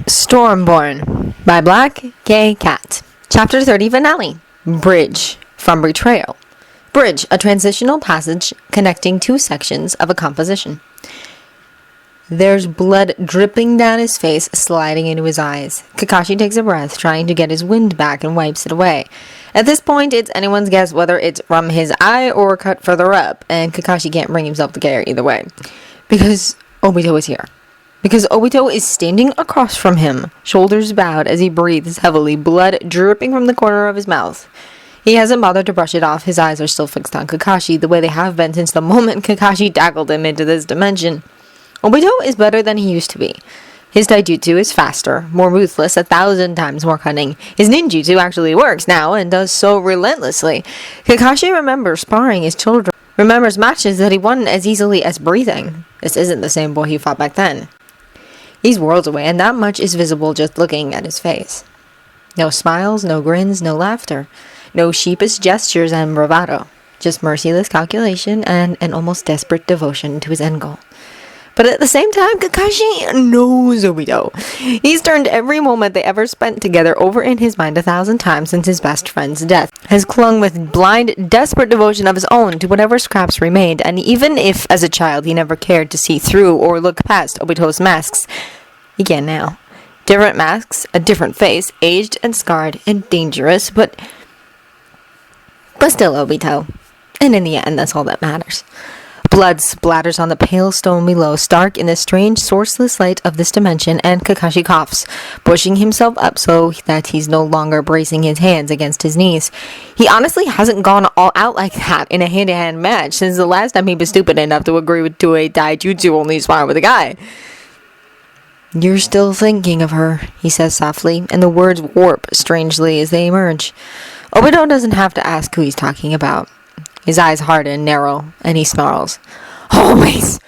Stormborn by Black Gay Cat. Chapter 30 Finale. Bridge from Betrayal. Bridge, a transitional passage connecting two sections of a composition. There's blood dripping down his face, sliding into his eyes. Kakashi takes a breath, trying to get his wind back, and wipes it away. At this point, it's anyone's guess whether it's from his eye or cut further up, and Kakashi can't bring himself to care either way. Because Obito is here. Because Obito is standing across from him, shoulders bowed as he breathes heavily, blood dripping from the corner of his mouth. He hasn't bothered to brush it off. His eyes are still fixed on Kakashi, the way they have been since the moment Kakashi tackled him into this dimension. Obito is better than he used to be. His taijutsu is faster, more ruthless, 1,000 times more cunning. His ninjutsu actually works now, and does so relentlessly. Kakashi remembers sparring his children, remembers matches that he won as easily as breathing. This isn't the same boy he fought back then. He's worlds away, and that much is visible just looking at his face. No smiles, no grins, no laughter. No sheepish gestures and bravado. Just merciless calculation and an almost desperate devotion to his end goal. But at the same time, Kakashi knows Obito. He's turned every moment they ever spent together over in his mind 1,000 times since his best friend's death. Has clung with blind, desperate devotion of his own to whatever scraps remained, and even if, as a child, he never cared to see through or look past Obito's masks, he can now. Different masks, a different face, aged and scarred and dangerous, but still Obito. And in the end, that's all that matters. Blood splatters on the pale stone below, stark in the strange, sourceless light of this dimension, and Kakashi coughs, pushing himself up so that he's no longer bracing his hands against his knees. He honestly hasn't gone all out like that in a hand-to-hand match since the last time he was stupid enough to agree to a taijutsu-only spar with a guy. "You're still thinking of her," he says softly, and the words warp strangely as they emerge. Obito doesn't have to ask who he's talking about. His eyes harden, narrow, and he snarls. "Always!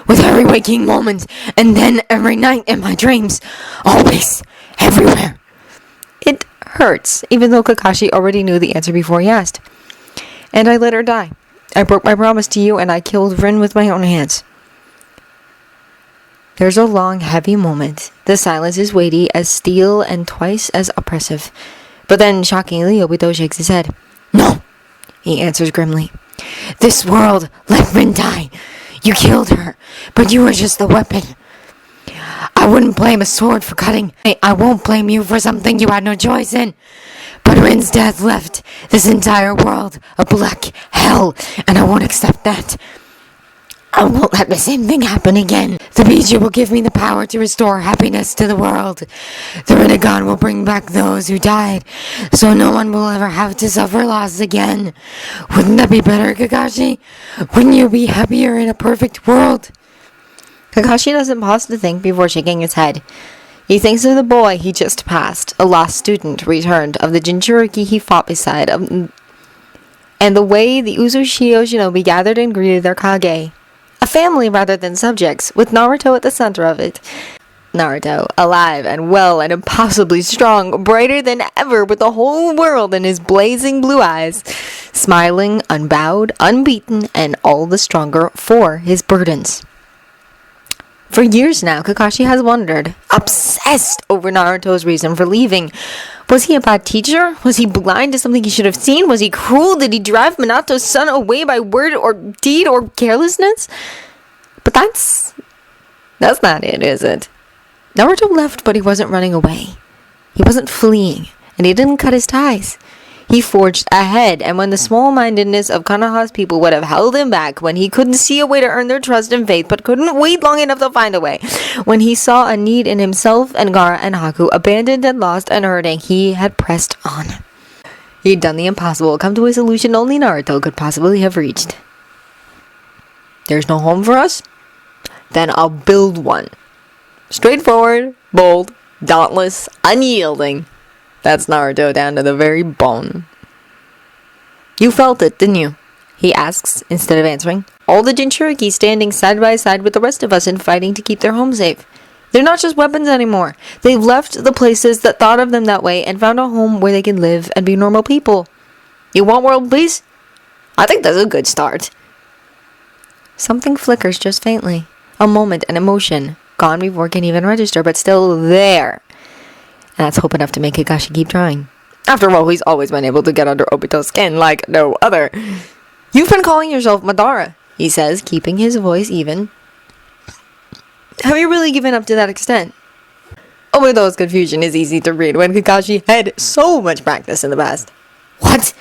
With every waking moment, and then every night in my dreams. Always! Everywhere!" It hurts, even though Kakashi already knew the answer before he asked. "And I let her die. I broke my promise to you, and I killed Rin with my own hands." There's a long, heavy moment. The silence is weighty as steel and twice as oppressive. But then, shockingly, Obito shakes his head. "No!" he answers grimly. "This world let Rin die. You killed her, but you were just the weapon. I wouldn't blame a sword for cutting. I won't blame you for something you had no choice in. But Rin's death left this entire world a black hell, and I won't accept that. I won't let the same thing happen again. The Biju will give me the power to restore happiness to the world. The Rinnegan will bring back those who died, so no one will ever have to suffer loss again. Wouldn't that be better, Kakashi? Wouldn't you be happier in a perfect world?" Kakashi doesn't pause to think before shaking his head. He thinks of the boy he just passed, a lost student returned of the Jinchuriki he fought beside, and the way the Uzushio shinobi gathered and greeted their Kage. A family rather than subjects, with Naruto at the center of it. Naruto, alive and well and impossibly strong, brighter than ever with the whole world in his blazing blue eyes, smiling, unbowed, unbeaten, and all the stronger for his burdens. For years now, Kakashi has wondered, obsessed over Naruto's reason for leaving. Was he a bad teacher? Was he blind to something he should have seen? Was he cruel? Did he drive Minato's son away by word or deed or carelessness? But that's not it, is it? Naruto left, but he wasn't running away. He wasn't fleeing, and he didn't cut his ties. He forged ahead, and when the small-mindedness of Konoha's people would have held him back, when he couldn't see a way to earn their trust and faith, but couldn't wait long enough to find a way, when he saw a need in himself and Gaara and Haku, abandoned and lost and hurting, he had pressed on. He'd done the impossible, come to a solution only Naruto could possibly have reached. "There's no home for us? Then I'll build one. Straightforward, bold, dauntless, unyielding. That's Naruto down to the very bone." "You felt it, didn't you?" he asks, instead of answering. "All the Jinchuriki standing side by side with the rest of us and fighting to keep their home safe. They're not just weapons anymore. They've left the places that thought of them that way and found a home where they can live and be normal people. You want world peace? I think that's a good start." Something flickers just faintly. A moment, an emotion. Gone before it can even register, but still there. And that's hope enough to make Kakashi keep trying. After all, he's always been able to get under Obito's skin like no other. You've been calling yourself Madara, he says, keeping his voice even. Have you really given up to that extent? Obito's confusion is easy to read when Kakashi had so much practice in the past. What?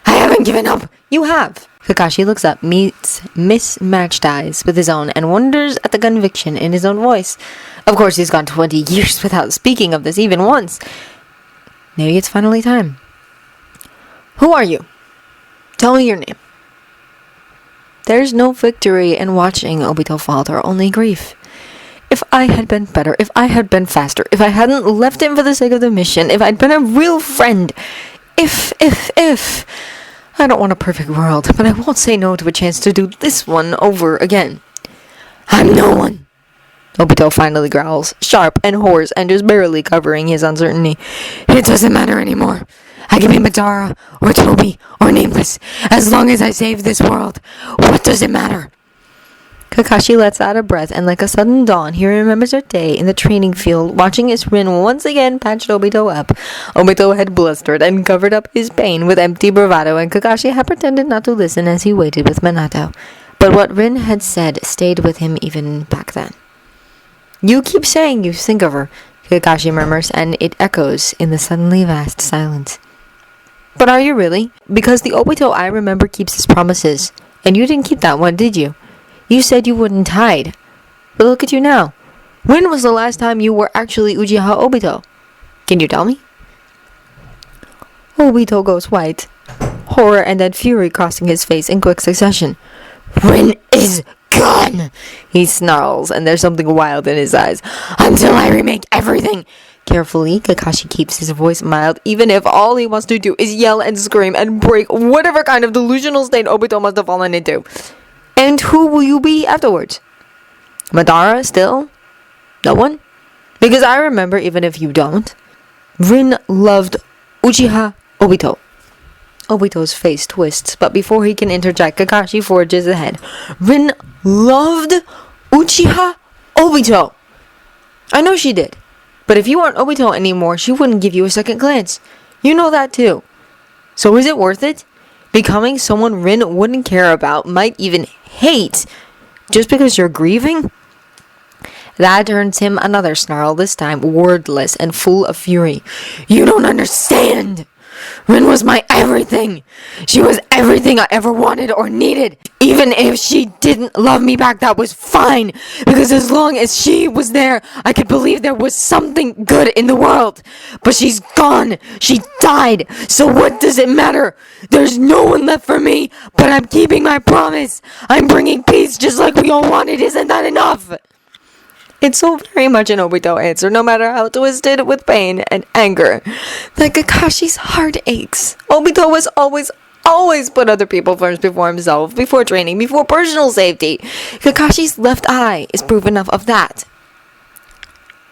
I haven't given up. You have. Kakashi looks up, meets mismatched eyes with his own, and wonders at the conviction in his own voice. Of course, he's gone 20 years without speaking of this even once. Maybe it's finally time. Who are you? Tell me your name. There's no victory in watching Obito falter, only grief. If I had been better, if I had been faster, if I hadn't left him for the sake of the mission, if I'd been a real friend, if. I don't want a perfect world, but I won't say no to a chance to do this one over again. I'm no one. Obito finally growls, sharp and hoarse and just barely covering his uncertainty. It doesn't matter anymore. I can be Madara, or Tobi, or Nameless. As long as I save this world, what does it matter? Kakashi lets out a breath, and like a sudden dawn, he remembers a day in the training field, watching as Rin once again patched Obito up. Obito had blustered and covered up his pain with empty bravado, and Kakashi had pretended not to listen as he waited with Minato. But what Rin had said stayed with him even back then. You keep saying you think of her, Kakashi murmurs, and it echoes in the suddenly vast silence. But are you really? Because the Obito I remember keeps his promises, and you didn't keep that one, did you? You said you wouldn't hide. But look at you now. When was the last time you were actually Uchiha Obito? Can you tell me? Obito goes white, horror and then fury crossing his face in quick succession. Rin is gone, he snarls, and there's something wild in his eyes. Until I remake everything. Carefully, Kakashi keeps his voice mild, even if all he wants to do is yell and scream and break whatever kind of delusional state Obito must have fallen into. And who will you be afterwards? Madara still? No one? Because I remember, even if you don't, Rin loved Uchiha Obito. Obito's face twists, but before he can interject, Kakashi forges ahead. Rin loved Uchiha Obito. I know she did. But if you aren't Obito anymore, she wouldn't give you a second glance. You know that too. So is it worth it? Becoming someone Rin wouldn't care about, might even hate, just because you're grieving? That turns him another snarl, this time wordless and full of fury. You don't understand! Rin was my everything! She was everything I ever wanted or needed! Even if she didn't love me back, that was fine! Because as long as she was there, I could believe there was something good in the world! But she's gone! She died! So what does it matter? There's no one left for me, but I'm keeping my promise! I'm bringing peace just like we all wanted, isn't that enough? It's so very much an Obito answer, no matter how twisted with pain and anger, that Kakashi's heart aches. Obito was always put other people first before himself, before training, before personal safety. Kakashi's left eye is proof enough of that.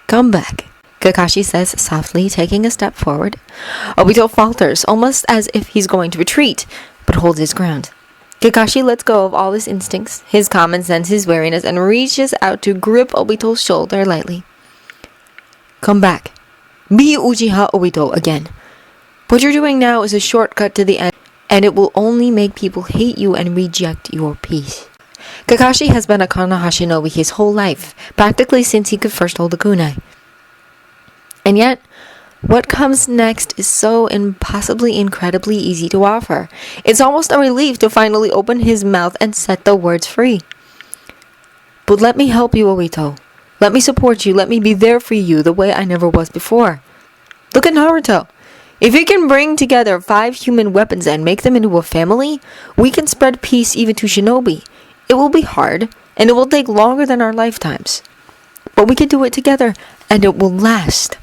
Come back, Kakashi says softly, taking a step forward. Obito falters, almost as if he's going to retreat, but holds his ground. Kakashi lets go of all his instincts, his common sense, his wariness, and reaches out to grip Obito's shoulder lightly. Come back. Be Uchiha Obito again. What you're doing now is a shortcut to the end, and it will only make people hate you and reject your peace. Kakashi has been a Konoha shinobi his whole life, practically since he could first hold the kunai. And yet, what comes next is so impossibly incredibly easy to offer. It's almost a relief to finally open his mouth and set the words free. But let me help you, Obito. Let me support you. Let me be there for you the way I never was before. Look at Naruto. If we can bring together 5 human weapons and make them into a family, we can spread peace even to shinobi. It will be hard, and it will take longer than our lifetimes. But we can do it together, and it will last.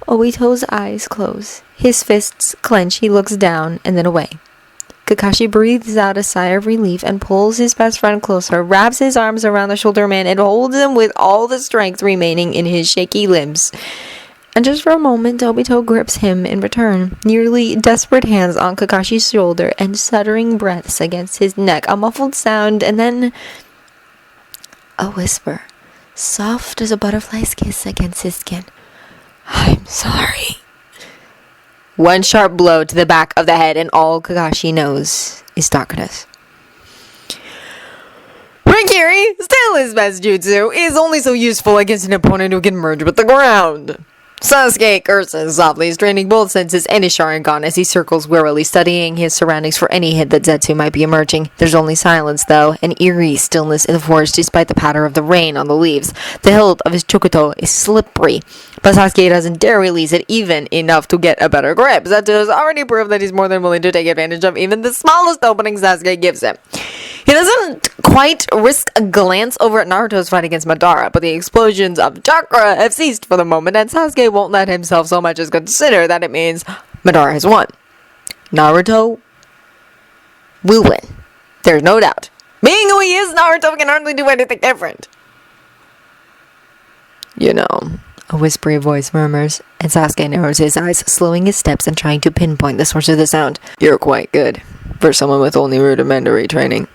Obito's eyes close. His fists clench. He looks down and then away. Kakashi breathes out a sigh of relief and pulls his best friend closer, wraps his arms around the shoulder man, and holds him with all the strength remaining in his shaky limbs. And just for a moment, Obito grips him in return, nearly desperate hands on Kakashi's shoulder and shuddering breaths against his neck, a muffled sound, and then a whisper, soft as a butterfly's kiss against his skin. I'm sorry. One sharp blow to the back of the head, and all Kakashi knows is darkness. Rikiri, still his best jutsu, is only so useful against an opponent who can merge with the ground. Sasuke curses softly, straining both senses and his Sharingan as he circles warily, studying his surroundings for any hint that Zetsu might be emerging. There's only silence, though, an eerie stillness in the forest despite the patter of the rain on the leaves. The hilt of his chokuto is slippery, but Sasuke doesn't dare release it even enough to get a better grip. Zetsu has already proved that he's more than willing to take advantage of even the smallest opening Sasuke gives him. He doesn't quite risk a glance over at Naruto's fight against Madara, but the explosions of chakra have ceased for the moment, and Sasuke won't let himself so much as consider that it means Madara has won. Naruto will win. There's no doubt. Being who he is, Naruto can hardly do anything different. You know, a whispery voice murmurs, and Sasuke narrows his eyes, slowing his steps and trying to pinpoint the source of the sound. You're quite good for someone with only rudimentary training.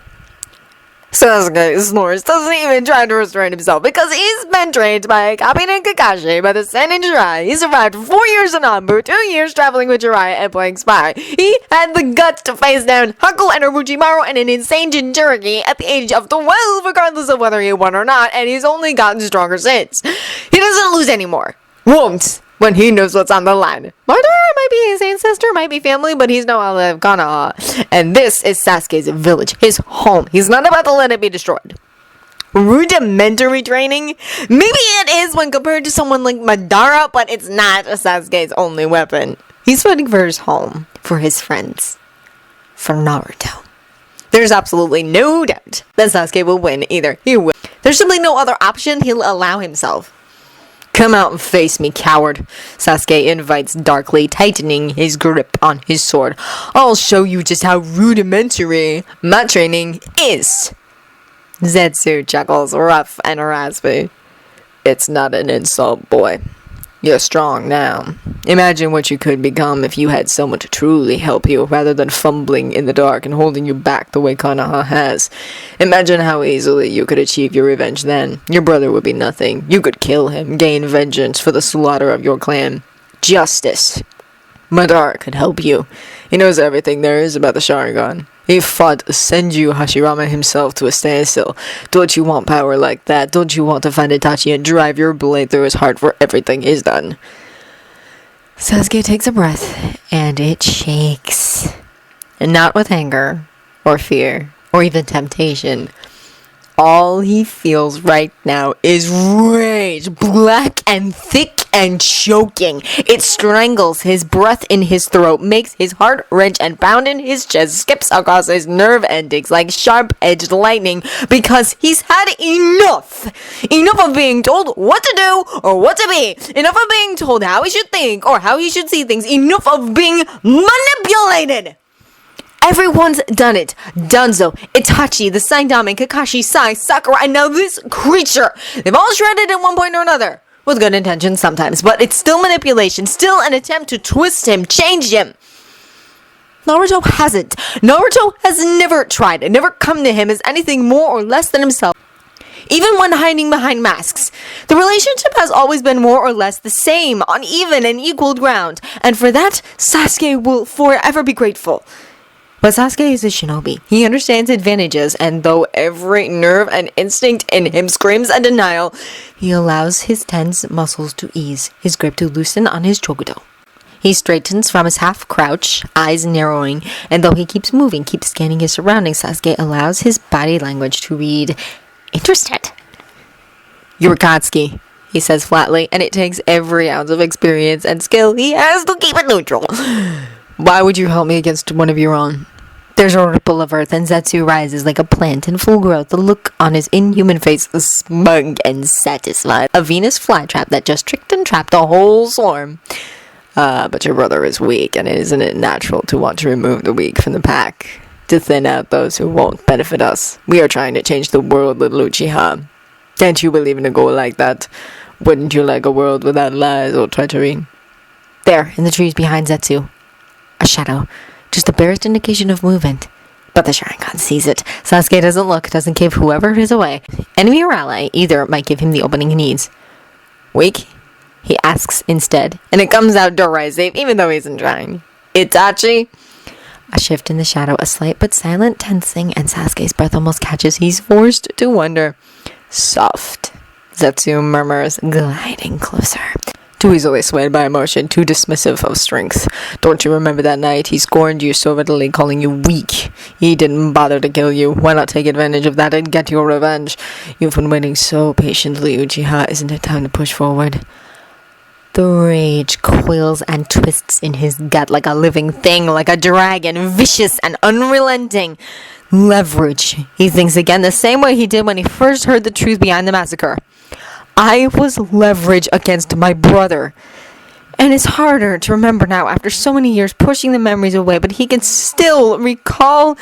Sasuke snores, doesn't even try to restrain himself because he's been trained by Captain Kakashi by the Sennin Jiraiya. He survived 4 years in Anbu, 2 years traveling with Jiraiya and playing spy. He had the guts to face down Haku and Orochimaru and an insane Jinchuriki at the age of 12, regardless of whether he won or not, and he's only gotten stronger since. He doesn't lose anymore. Won't. When he knows what's on the line. Madara might be his ancestor, might be family, but he's no Olive Konoha. And this is Sasuke's village, his home. He's not about to let it be destroyed. Rudimentary training? Maybe it is when compared to someone like Madara, but it's not Sasuke's only weapon. He's fighting for his home, for his friends, for Naruto. There's absolutely no doubt that Sasuke will win either. He will. There's simply no other option he'll allow himself. Come out and face me, coward, Sasuke invites darkly, tightening his grip on his sword. I'll show you just how rudimentary my training is. Zetsu chuckles, rough and raspy. It's not an insult, boy. You're strong now. Imagine what you could become if you had someone to truly help you, rather than fumbling in the dark and holding you back the way Konoha has. Imagine how easily you could achieve your revenge then. Your brother would be nothing. You could kill him, gain vengeance for the slaughter of your clan. Justice. Madara could help you. He knows everything there is about the Sharingan. He fought Senju Hashirama himself to a standstill. Don't you want power like that? Don't you want to find Itachi and drive your blade through his heart for everything he's done? Sasuke takes a breath, and it shakes. And not with anger, or fear, or even temptation. All he feels right now is rage, black and thick and choking. It strangles his breath in his throat, makes his heart wrench and pound in his chest, skips across his nerve endings like sharp-edged lightning because he's had enough. Enough of being told what to do or what to be. Enough of being told how he should think or how he should see things. Enough of being manipulated. Everyone's done it. Danzo, Itachi, the Saitama, Kakashi, Sai, Sakura, and now this creature. They've all shredded at one point or another. With good intentions sometimes, but it's still manipulation, still an attempt to twist him, change him. Naruto hasn't. Naruto has never tried and never come to him as anything more or less than himself. Even when hiding behind masks, the relationship has always been more or less the same, on even and equal ground, and for that, Sasuke will forever be grateful. But Sasuke is a shinobi. He understands advantages, and though every nerve and instinct in him screams at denial, he allows his tense muscles to ease, his grip to loosen on his chokudo. He straightens from his half-crouch, eyes narrowing, and though he keeps moving, keeps scanning his surroundings, Sasuke allows his body language to read, interested. You're Katsuki, he says flatly, and it takes every ounce of experience and skill he has to keep it neutral. Why would you help me against one of your own? There's a ripple of earth, and Zetsu rises like a plant in full growth, the look on his inhuman face smug and satisfied. A Venus flytrap that just tricked and trapped a whole swarm. But your brother is weak, and isn't it natural to want to remove the weak from the pack? To thin out those who won't benefit us? We are trying to change the world, little Uchiha. Can't you believe in a goal like that? Wouldn't you like a world without lies or treachery? There, in the trees behind Zetsu. A shadow. Just the barest indication of movement. But the Sharingan sees it. Sasuke doesn't look, doesn't give whoever it is away. Enemy or ally, either might give him the opening he needs. Weak? he asks instead, and it comes out derisive, even though he isn't trying. Itachi? A shift in the shadow, a slight but silent tensing, and Sasuke's breath almost catches. He's forced to wonder. Soft, Zetsu murmurs, gliding closer. Too easily swayed by emotion, too dismissive of strength. Don't you remember that night he scorned you so bitterly, calling you weak? He didn't bother to kill you. Why not take advantage of that and get your revenge? You've been waiting so patiently, Uchiha. Isn't it time to push forward? The rage coils and twists in his gut like a living thing, like a dragon, vicious and unrelenting. Leverage, he thinks again, the same way he did when he first heard the truth behind the massacre. I was leverage against my brother. And it's harder to remember now after so many years pushing the memories away, but he can still recall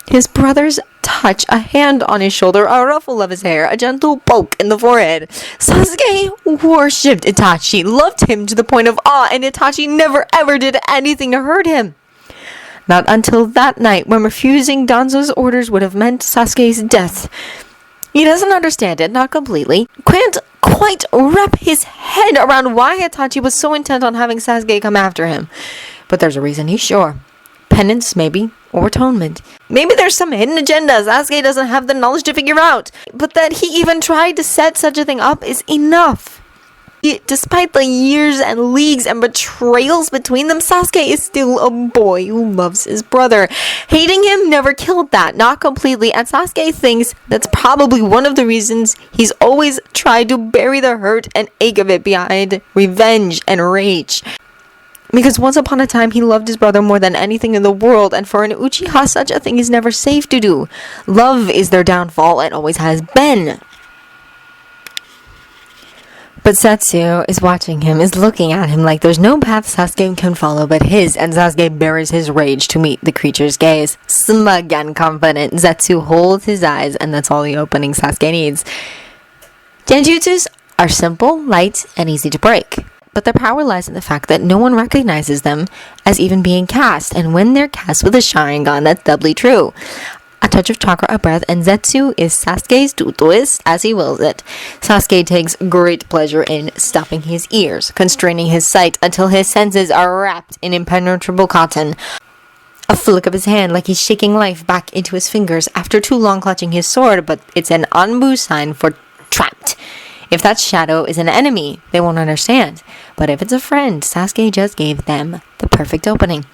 his brother's touch, a hand on his shoulder, a ruffle of his hair, a gentle poke in the forehead. Sasuke worshipped Itachi, loved him to the point of awe, and Itachi never ever did anything to hurt him. Not until that night, when refusing Danzo's orders would have meant Sasuke's death. He doesn't understand it, not completely. Can't quite wrap his head around why Itachi was so intent on having Sasuke come after him. But there's a reason, he's sure. Penance, maybe, or atonement. Maybe there's some hidden agenda Sasuke doesn't have the knowledge to figure out. But that he even tried to set such a thing up is enough. Despite the years and leagues and betrayals between them, Sasuke is still a boy who loves his brother. Hating him never killed that, not completely, and Sasuke thinks that's probably one of the reasons he's always tried to bury the hurt and ache of it behind revenge and rage. Because once upon a time he loved his brother more than anything in the world, and for an Uchiha such a thing is never safe to do. Love is their downfall and always has been. But Zetsu is watching him, is looking at him like there's no path Sasuke can follow but his, and Sasuke buries his rage to meet the creature's gaze. Smug and confident, Zetsu holds his eyes, and that's all the opening Sasuke needs. Genjutsus are simple, light, and easy to break. But their power lies in the fact that no one recognizes them as even being cast, and when they're cast with a Sharingan, that's doubly true. A touch of chakra, a breath, and Zetsu is Sasuke's to twist as he wills it. Sasuke takes great pleasure in stopping his ears, constraining his sight until his senses are wrapped in impenetrable cotton. A flick of his hand like he's shaking life back into his fingers after too long clutching his sword, but it's an Anbu sign for trapped. If that shadow is an enemy, they won't understand. But if it's a friend, Sasuke just gave them the perfect opening.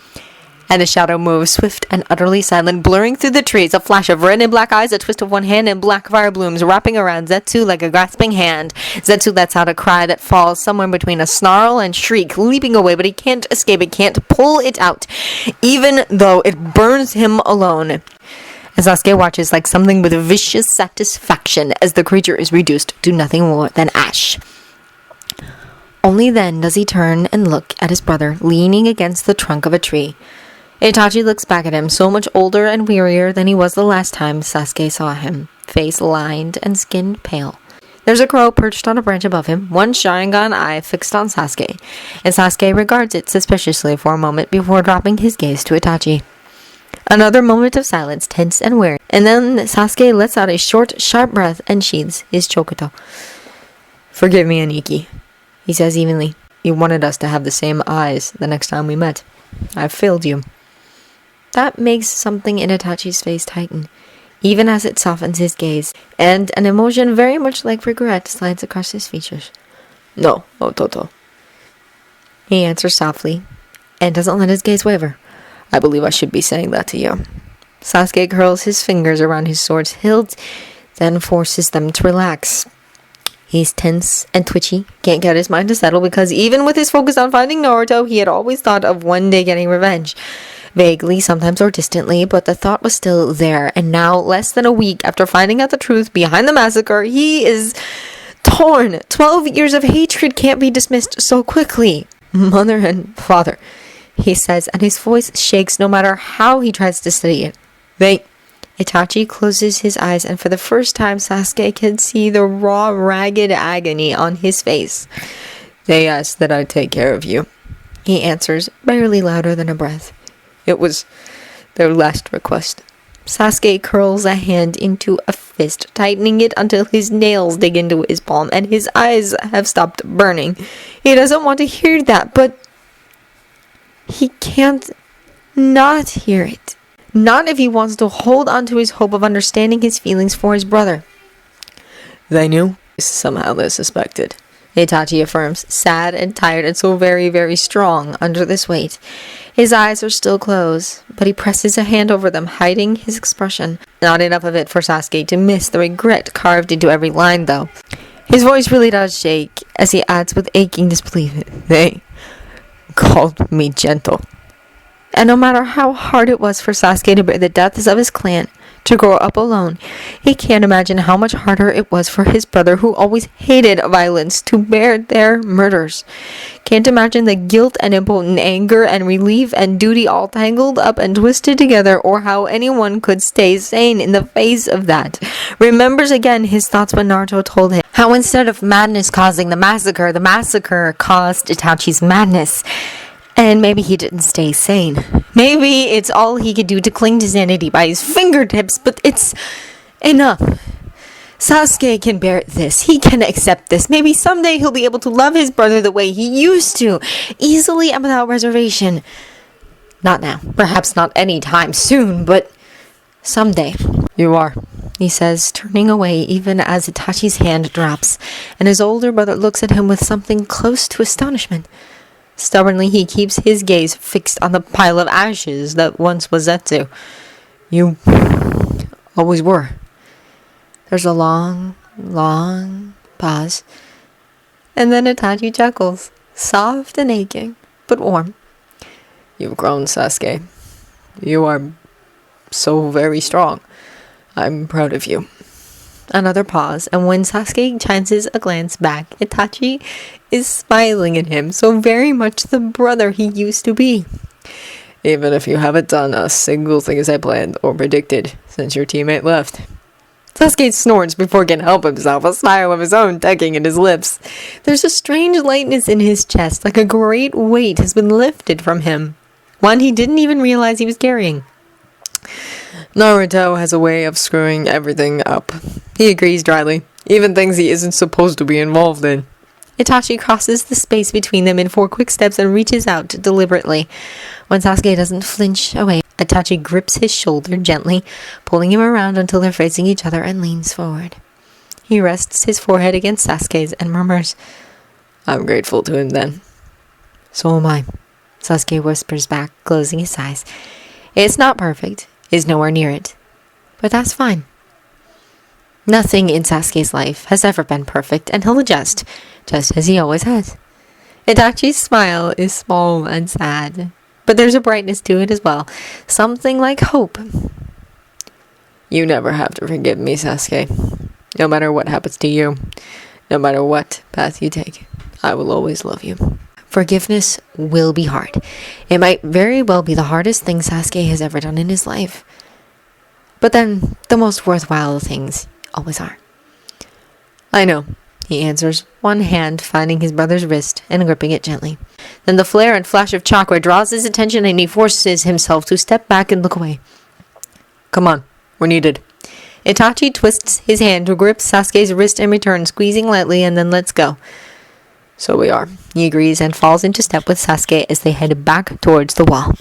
And the shadow moves, swift and utterly silent, blurring through the trees, a flash of red and black eyes, a twist of one hand, and black fire blooms wrapping around Zetsu like a grasping hand. Zetsu lets out a cry that falls somewhere between a snarl and shriek, leaping away, but he can't escape it, can't pull it out, even though it burns him alone. And Sasuke watches like something with vicious satisfaction as the creature is reduced to nothing more than ash. Only then does he turn and look at his brother, leaning against the trunk of a tree. Itachi looks back at him, so much older and wearier than he was the last time Sasuke saw him, face lined and skin pale. There's a crow perched on a branch above him, one Sharingan eye fixed on Sasuke, and Sasuke regards it suspiciously for a moment before dropping his gaze to Itachi. Another moment of silence, tense and weary, and then Sasuke lets out a short, sharp breath and sheathes his chokuto. "Forgive me, Aniki," he says evenly. "You wanted us to have the same eyes the next time we met. I've failed you." That makes something in Itachi's face tighten, even as it softens his gaze, and an emotion very much like regret slides across his features. "No, Ototo," he answers softly, and doesn't let his gaze waver. "I believe I should be saying that to you." Sasuke curls his fingers around his sword's hilt, then forces them to relax. He's tense and twitchy, can't get his mind to settle because even with his focus on finding Naruto, he had always thought of one day getting revenge. Vaguely, sometimes or distantly, but the thought was still there, and now, less than a week after finding out the truth behind the massacre, he is torn. 12 years of hatred can't be dismissed so quickly. "Mother and father," he says, and his voice shakes no matter how he tries to steady it. Itachi closes his eyes, and for the first time, Sasuke can see the raw, ragged agony on his face. "They asked that I take care of you," he answers, barely louder than a breath. "It was their last request." Sasuke curls a hand into a fist, tightening it until his nails dig into his palm and his eyes have stopped burning. He doesn't want to hear that, but he can't not hear it. Not if he wants to hold on to his hope of understanding his feelings for his brother. They knew. Somehow they suspected. Itachi affirms, sad and tired and so very, very strong under this weight. His eyes are still closed, but he presses a hand over them, hiding his expression. Not enough of it for Sasuke to miss the regret carved into every line, though. His voice really does shake as he adds with aching disbelief, They called me gentle. And no matter how hard it was for Sasuke to bear the deaths of his clan, to grow up alone, he can't imagine how much harder it was for his brother, who always hated violence, to bear their murders. Can't imagine the guilt and impotent anger and relief and duty all tangled up and twisted together, or how anyone could stay sane in the face of that. Remembers again his thoughts when Naruto told him how instead of madness causing the massacre caused Itachi's madness. And maybe he didn't stay sane. Maybe it's all he could do to cling to sanity by his fingertips, but it's enough. Sasuke can bear this. He can accept this. Maybe someday he'll be able to love his brother the way he used to, easily and without reservation. Not now. Perhaps not any time soon, but someday. You are, he says, turning away even as Itachi's hand drops, and his older brother looks at him with something close to astonishment. Stubbornly, he keeps his gaze fixed on the pile of ashes that once was Zetsu. You always were. There's a long, long pause. And then Itachi chuckles, soft and aching, but warm. You've grown, Sasuke. You are so very strong. I'm proud of you. Another pause, and when Sasuke chances a glance back, Itachi is smiling at him, so very much the brother he used to be. Even if you haven't done a single thing as I planned or predicted since your teammate left. Sasuke snorts before he can help himself, a smile of his own tugging at his lips. There's a strange lightness in his chest, like a great weight has been lifted from him. One he didn't even realize he was carrying. Naruto has a way of screwing everything up. He agrees dryly, even things he isn't supposed to be involved in. Itachi crosses the space between them in 4 quick steps and reaches out deliberately. When Sasuke doesn't flinch away, Itachi grips his shoulder gently, pulling him around until they're facing each other, and leans forward. He rests his forehead against Sasuke's and murmurs, I'm grateful to him then. So am I, Sasuke whispers back, closing his eyes. It's not perfect. Is nowhere near it. But that's fine. Nothing in Sasuke's life has ever been perfect, and he'll adjust, just as he always has. Itachi's smile is small and sad, but there's a brightness to it as well, something like hope. You never have to forgive me, Sasuke. No matter what happens to you, no matter what path you take, I will always love you. Forgiveness will be hard. It might very well be the hardest thing Sasuke has ever done in his life. But then, the most worthwhile things always are. I know, he answers, one hand finding his brother's wrist and gripping it gently. Then the flare and flash of chakra draws his attention and he forces himself to step back and look away. Come on, we're needed. Itachi twists his hand to grip Sasuke's wrist in return, squeezing lightly, and then lets go. So we are, he agrees and falls into step with Sasuke as they head back towards the wall.